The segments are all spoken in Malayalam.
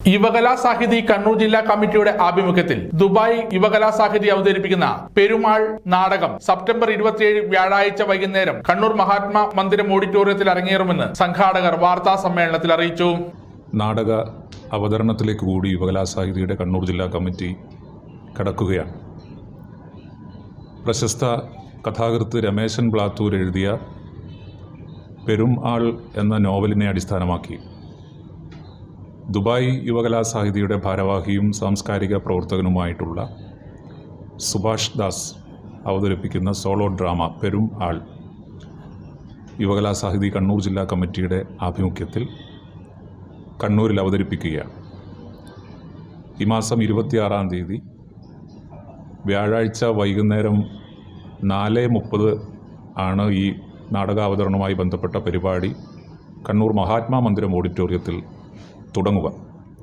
യുവകലാസാഹിതി കണ്ണൂർ ജില്ലാ കമ്മിറ്റിയുടെ ആഭിമുഖ്യത്തിൽ ദുബായ് യുവകലാസാഹിതി അവതരിപ്പിക്കുന്ന പെരുമാൾ നാടകം സെപ്റ്റംബർ 27 വ്യാഴാഴ്ച വൈകുന്നേരം കണ്ണൂർ മഹാത്മാ മന്ദിരം ഓഡിറ്റോറിയത്തിൽ അരങ്ങേറുമെന്ന് സംഘാടകർ വാർത്താ സമ്മേളനത്തിൽ അറിയിച്ചു. നാടക അവതരണത്തിലേക്ക് കൂടി യുവകലാസാഹിതിയുടെ കണ്ണൂർ ജില്ലാ കമ്മിറ്റി കടക്കുകയാണ്. പ്രശസ്ത കഥാകൃത്ത് രമേശൻ ബ്ലാത്തൂർ എഴുതിയ പെരുമാൾ എന്ന നോവലിനെ അടിസ്ഥാനമാക്കി ദുബായ് യുവകലാസാഹിതിയുടെ ഭാരവാഹിയും സാംസ്കാരിക പ്രവർത്തകനുമായിട്ടുള്ള സുഭാഷ് ദാസ് അവതരിപ്പിക്കുന്ന സോളോ ഡ്രാമ പെരുമാൾ യുവകലാസാഹിതി കണ്ണൂർ ജില്ലാ കമ്മിറ്റിയുടെ ആഭിമുഖ്യത്തിൽ കണ്ണൂരിൽ അവതരിപ്പിക്കുകയാണ്. ഈ മാസം 26-ാം തീയതി വ്യാഴാഴ്ച വൈകുന്നേരം 4:30 ആണ് ഈ നാടകാവതരണവുമായി ബന്ധപ്പെട്ട പരിപാടി കണ്ണൂർ മഹാത്മാ മന്ദിരം ഓഡിറ്റോറിയത്തിൽ തുടങ്ങുക.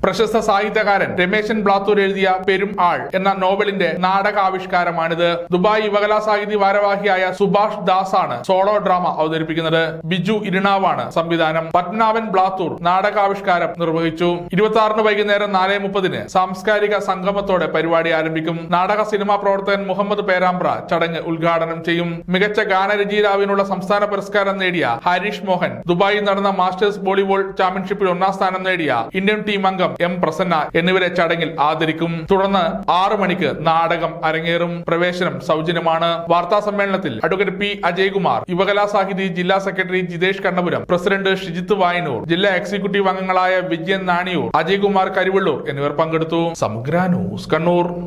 പ്രശസ്ത സാഹിത്യകാരൻ രമേശൻ ബ്ലാത്തൂർ എഴുതിയ പെരുമാൾ എന്ന നോവലിന്റെ നാടകാവിഷ്കാരമാണിത്. ദുബായ് യുവകലാസാഹിതി ഭാരവാഹിയായ സുഭാഷ് ദാസ് ആണ് സോളോ ഡ്രാമ അവതരിപ്പിക്കുന്നത്. ബിജു ഇരിണാവാണ് സംവിധാനം. പത്മനാഭൻ ബ്ലാത്തൂർ നാടകാവിഷ്കാരം നിർവഹിച്ചു. 26-ന് വൈകുന്നേരം 4:30 സാംസ്കാരിക സംഗമത്തോടെ പരിപാടി ആരംഭിക്കും. നാടക സിനിമാ പ്രവർത്തകൻ മുഹമ്മദ് പേരാമ്പ്ര ചടങ്ങ് ഉദ്ഘാടനം ചെയ്യും. മികച്ച ഗാനരചയിതാവിനുള്ള സംസ്ഥാന പുരസ്കാരം നേടിയ ഹരീഷ് മോഹൻ, ദുബായിൽ നടന്ന മാസ്റ്റേഴ്സ് വോളിബോൾ ചാമ്പ്യൻഷിപ്പിൽ 1ാം സ്ഥാനം നേടിയ ഇന്ത്യൻ ടീം അംഗം എം പ്രസന്ന എന്നിവരെ ചടങ്ങിൽ ആദരിക്കും. തുടർന്ന് 6 മണിക്ക് നാടകം അരങ്ങേറും. പ്രവേശനം സൗജന്യമാണ്. വാർത്താ സമ്മേളനത്തിൽ അഡ്വക്കേറ്റ് പി അജയ്കുമാർ, യുവകലാസാഹിതി ജില്ലാ സെക്രട്ടറി ജിതേഷ് കണ്ണപുരം, പ്രസിഡന്റ് ഷിജിത്ത് വായനൂർ, ജില്ലാ എക്സിക്യൂട്ടീവ് അംഗങ്ങളായ വിജയൻ നാണിയൂർ, അജയ്കുമാർ കരിവള്ളൂർ എന്നിവർ പങ്കെടുത്തു. സമഗ്ര ന്യൂസ് കണ്ണൂർ.